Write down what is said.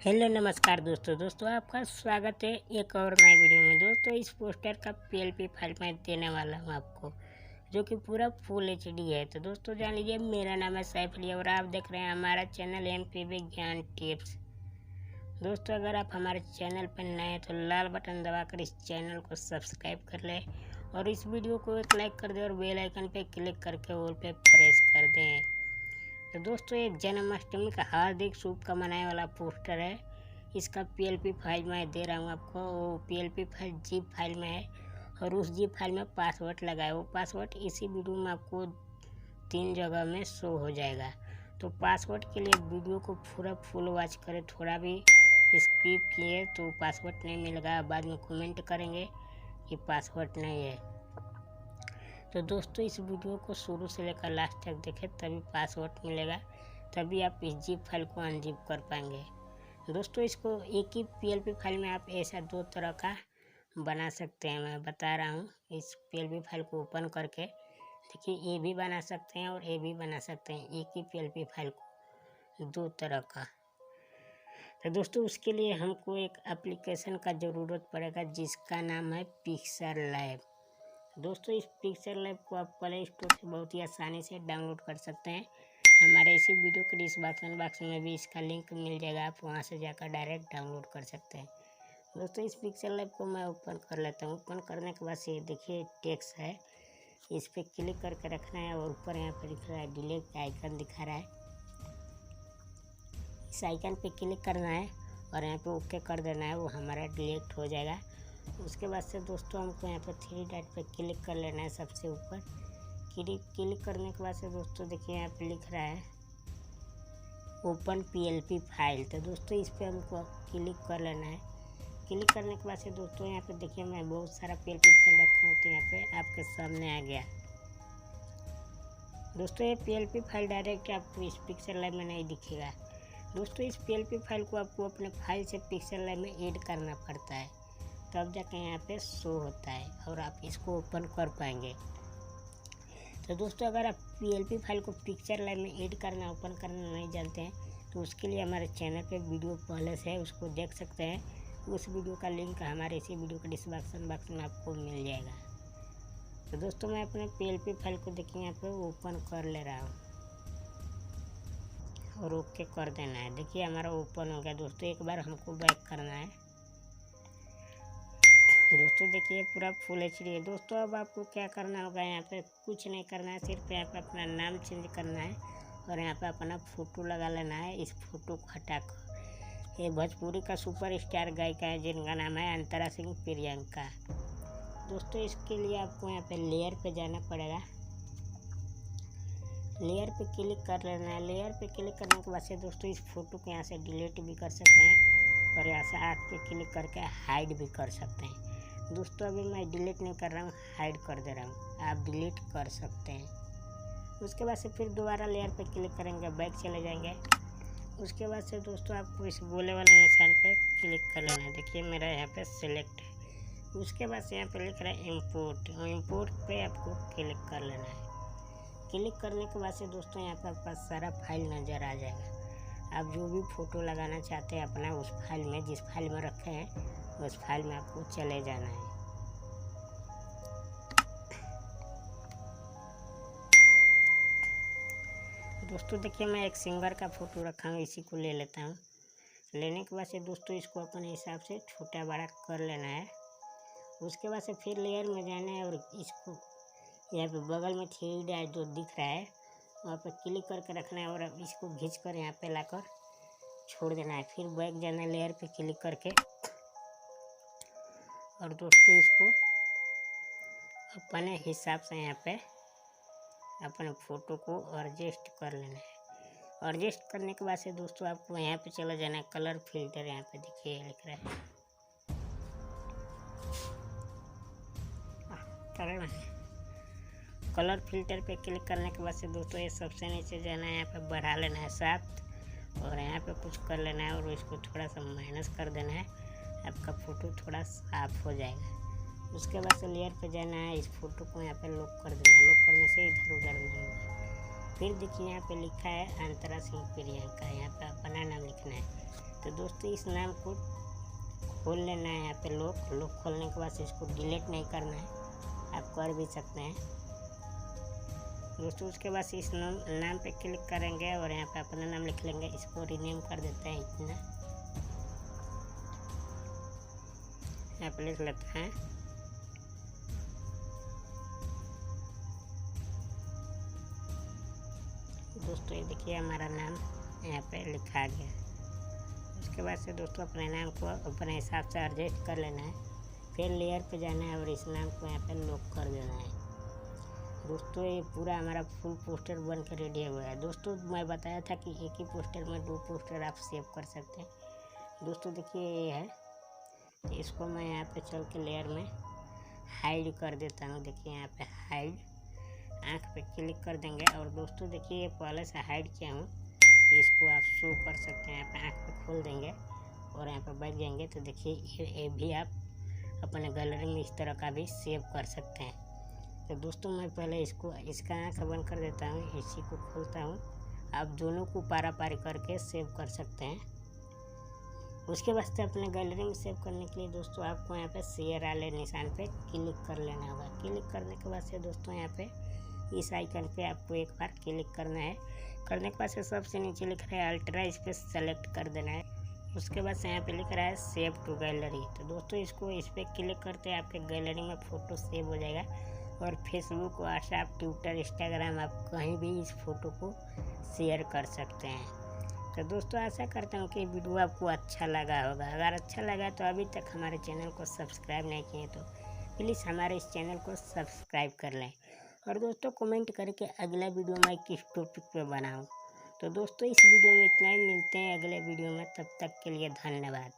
Hello नमस्कार दोस्तों आपका स्वागत है एक और नए वीडियो में। दोस्तों इस पोस्टर का पीएलपी फाइल मैं देने वाला हूं आपको, जो कि पूरा फुल एचडी है। तो दोस्तों जान लीजिए, मेरा नाम है सैफ अली और आप देख रहे हैं हमारा चैनल एमपी विज्ञान टिप्स। दोस्तों अगर आप हमारे चैनल पर नए हैं तो लाल बटन दबाकर इस चैनल को सब्सक्राइब कर लें और इस वीडियो को एक लाइक कर दें और बेल आइकन पर क्लिक करके ऑल पे प्रेस कर दें। तो दोस्तों एक जन्माष्टमी का हार्दिक शुभकामनाएं वाला पोस्टर है। इसका पीएलपी फाइल मैं दे रहा हूँ आपको। वो पीएलपी फाइल जिप फाइल में है और उस जिप फाइल में पासवर्ड लगा है। वो पासवर्ड इसी वीडियो में आपको 3 जगह में शो हो जाएगा। तो पासवर्ड के लिए वीडियो को पूरा फुल वॉच करें, थोड़ा भी स्किप किए तो पासवर्ड नहीं मिलेगा। बाद में कमेंट करेंगे कि पासवर्ड नहीं है। तो दोस्तों इस वीडियो को शुरू से लेकर लास्ट तक देखें, तभी पासवर्ड मिलेगा, तभी आप इस जिप फाइल को अनजिप कर पाएंगे। दोस्तों इसको एक ही पीएलपी फाइल में आप ऐसा 2 तरह का बना सकते हैं। मैं बता रहा हूँ, इस पीएलपी फाइल को ओपन करके देखिए, ये भी बना सकते हैं और ये भी बना सकते हैं, एक ही पीएलपी फाइल को 2 तरह का। तो दोस्तों उसके लिए हमको एक एप्लीकेशन का ज़रूरत पड़ेगा जिसका नाम है पिक्सल लैब। दोस्तों इस पिक्सल लैब को आप प्ले स्टोर से बहुत ही आसानी से डाउनलोड कर सकते हैं। हमारे इसी वीडियो के डिस्क्रिप्शन बॉक्स में भी इसका लिंक मिल जाएगा, आप वहां से जाकर डायरेक्ट डाउनलोड कर सकते हैं। दोस्तों इस पिक्सल लैब को मैं ओपन कर लेता हूँ। ओपन करने के बाद से देखिए टेक्स्ट है, इस पर क्लिक करके रखना है और ऊपर यहाँ पर दिख रहा है डिलीट आइकन दिखा रहा है। इस आइकन पे क्लिक करना है और यहाँ पे ओके कर देना है, वो हमारा डिलीट हो जाएगा। उसके बाद से दोस्तों हमको यहाँ पर 3 डॉट पे क्लिक कर लेना है सबसे ऊपर। क्लिक करने के बाद से दोस्तों देखिए यहाँ पे लिख रहा है ओपन पीएलपी फाइल। तो दोस्तों इस पर हमको क्लिक कर लेना है। क्लिक करने के बाद से दोस्तों यहाँ पे देखिए मैं बहुत सारा पीएलपी फाइल रखा हूँ, तो यहाँ पे आपके सामने आ गया। दोस्तों ये पीएलपी फाइल डायरेक्ट आपको इस पिक्सल लैब में नहीं दिखेगा। दोस्तों इस पीएलपी फाइल को आपको अपने फाइल से पिक्सल लैब में ऐड करना पड़ता है, तब जाके यहाँ पे शो होता है और आप इसको ओपन कर पाएंगे। तो दोस्तों अगर आप पीएलपी फाइल को पिक्चर लैब में ऐड करना ओपन करना नहीं जानते हैं तो उसके लिए हमारे चैनल पे वीडियो पहले से है, उसको देख सकते हैं। उस वीडियो का लिंक हमारे इसी वीडियो के डिस्क्रिप्शन बॉक्स में आपको मिल जाएगा। तो दोस्तों मैं अपने पीएलपी फाइल को देखिए यहाँ पे ओपन कर ले रहा हूँ और ओके कर देना है। देखिए हमारा ओपन हो गया। दोस्तों एक बार हमको बैक करना है। दोस्तों देखिए पूरा फुल एचडी है। दोस्तों अब आपको क्या करना होगा, यहाँ पे कुछ नहीं करना है, सिर्फ यहाँ पे अपना नाम चेंज करना है और यहाँ पे अपना फ़ोटो लगा लेना है। इस फोटो को हटाकर ये भोजपुरी का सुपर स्टार गायिका है जिनका नाम है अंतरा सिंह प्रियंका। दोस्तों इसके लिए आपको यहाँ पे लेयर पे जाना पड़ेगा। लेयर पे क्लिक कर लेना है। लेयर पे क्लिक करने के बाद से दोस्तों इस फोटो को यहाँ से डिलीट भी कर सकते हैं और यहाँ से आर्ट पे क्लिक करके हाइड भी कर सकते हैं। दोस्तों अभी मैं डिलीट नहीं कर रहा हूँ, हाइड कर दे रहा हूँ, आप डिलीट कर सकते हैं। उसके बाद से फिर दोबारा लेयर पे क्लिक करेंगे, बैक चले जाएंगे। उसके बाद से दोस्तों आपको इस गोले वाले निशान पे क्लिक कर लेना है। देखिए मेरा यहाँ पे सिलेक्ट है। उसके बाद से यहाँ पे लिख रहा है इम्पोर्ट पे आपको क्लिक कर लेना है। क्लिक करने के बाद से दोस्तों यहाँ पे आपका सारा फाइल नज़र आ जाएगा। आप जो भी फ़ोटो लगाना चाहते हैं अपना उस फाइल में, जिस फाइल में रखे हैं उस फाइल में आपको चले जाना है। दोस्तों देखिए मैं एक सिंगर का फ़ोटो रखा हूँ, इसी को ले लेता हूँ। लेने के बाद से दोस्तों इसको अपने हिसाब से छोटा बड़ा कर लेना है। उसके बाद से फिर लेयर में जाना है और इसको यहाँ पे बगल में 3 डॉट जो दिख रहा है वहाँ पे क्लिक करके रखना है और इसको खींच कर यहाँ पे लाकर छोड़ देना है। फिर बैक जाना है लेयर पे क्लिक करके और दोस्तों इसको अपने हिसाब से यहाँ पे अपने फ़ोटो को एडजस्ट कर लेना है। एडजस्ट करने के बाद से दोस्तों आपको यहाँ पे चला जाना है कलर फिल्टर। यहाँ पे देखिए लिख रहा है कलर फिल्टर पे क्लिक करने के बाद से दोस्तों ये सबसे नीचे जाना है, यहाँ पे बढ़ा लेना है 7 और यहाँ पे कुछ कर लेना है और इसको थोड़ा सा माइनस कर देना है। आपका फ़ोटो थोड़ा साफ हो जाएगा। उसके बाद से लेयर पे जाना है, इस फोटो को यहाँ पे लॉक कर देना है। लॉक करने से इधर उधर नहीं होगा। फिर देखिए यहाँ पे लिखा है अंतरा सिंह प्रियंका, यहाँ पे अपना नाम लिखना है। तो दोस्तों इस नाम को खोल लेना है यहाँ पे लॉक खोलने के बाद इसको डिलीट नहीं करना है, आप कर भी सकते हैं दोस्तों। उसके बाद इस नाम पे क्लिक करेंगे और यहाँ पे अपना नाम लिख लेंगे। इसको रीनेम कर देते हैं, इतना यहाँ पे लिख लेते हैं। दोस्तों ये देखिए हमारा नाम यहाँ पे लिखा गया। उसके बाद से दोस्तों अपने नाम को अपने हिसाब से एडजस्ट कर लेना है, फिर लेयर पे जाना है और इस नाम को यहाँ पे लॉक कर देना है। दोस्तों ये पूरा हमारा फुल पोस्टर बन कर रेडी हुआ है। दोस्तों मैं बताया था कि एक ही पोस्टर में 2 पोस्टर आप सेव कर सकते हैं। दोस्तों देखिए ये है, इसको मैं यहाँ पे चल के लेयर में हाइड कर देता हूँ। देखिए यहाँ पे हाइड, आँख पे क्लिक कर देंगे और दोस्तों देखिए ये पहले से हाइड किया हूँ, इसको आप शो कर सकते हैं। यहाँ पे आँख पे खोल देंगे और यहाँ पे बैठ जाएंगे तो देखिए ये भी आप अपने गैलरी में इस तरह का भी सेव कर सकते हैं। तो दोस्तों मैं पहले इसका आँख बंद कर देता हूँ, इसी को खोलता हूँ। आप दोनों को पारा पारी करके सेव कर सकते हैं। उसके बाद अपने गैलरी में सेव करने के लिए दोस्तों आपको यहाँ पे शेयर वाले निशान पे क्लिक कर लेना होगा। क्लिक करने के बाद से दोस्तों यहाँ पे इस आइकन पे आपको एक बार क्लिक करना है। करने के बाद से सबसे नीचे लिख रहा है अल्ट्रा, इस पर सेलेक्ट कर देना है। उसके बाद से यहाँ पे लिख रहा है सेव टू गैलरी। तो दोस्तों इस पर क्लिक करते हैं आपके गैलरी में फ़ोटो सेव हो जाएगा और फेसबुक, व्हाट्सएप, ट्विटर, इंस्टाग्राम आप कहीं भी इस फ़ोटो को शेयर कर सकते हैं। तो दोस्तों आशा करता हूँ कि वीडियो आपको अच्छा लगा होगा। अगर अच्छा लगा तो अभी तक हमारे चैनल को सब्सक्राइब नहीं किए तो प्लीज़ हमारे इस चैनल को सब्सक्राइब कर लें और दोस्तों कमेंट करके अगला वीडियो मैं किस टॉपिक पे बनाऊँ। तो दोस्तों इस वीडियो में इतना ही, मिलते हैं अगले वीडियो में, तब तक के लिए धन्यवाद।